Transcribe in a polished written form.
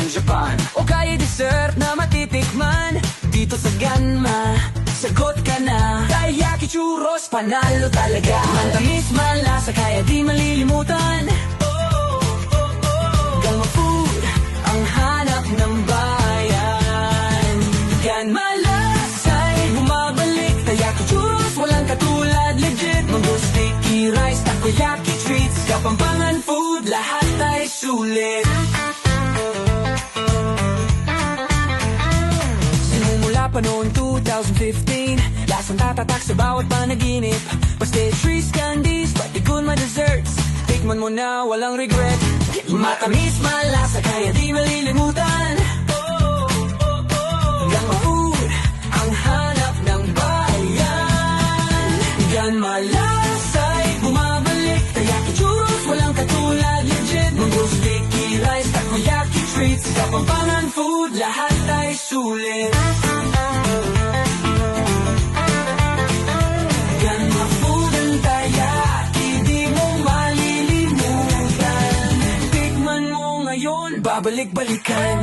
ng Japan, o kaya dessert na matitikman dito sa Ganma. Sagot ka na, taiyaki churros, panalo talaga. Mantamis, malasa, kaya di malilimutan. Ganma food, ang hanap ng bayan. Ganma lasa'y bumabalik, taiyaki churros, walang katulad, legit. Mango sticky rice, takoyaki treats, Kapampangan food, lahat ay sulit. Sinumula pa noong 2015, lasang tatatak sa bawat panaginip. Pastries, candies, pati good my desserts, tikman mo na walang regret. Matamis, malasa, kaya di malilimutan. Ganma food, ang hanap ng bayan. Ganma lasa'y bumabalik, taiyaki churros, walang katulad, legit. Mango sticky rice, takoyaki treats, Kapampangan food, lahat ay sulit. Ganma food ang taiyaki, di mo malilimutan. Tikman mo ngayon, babalik-balikan.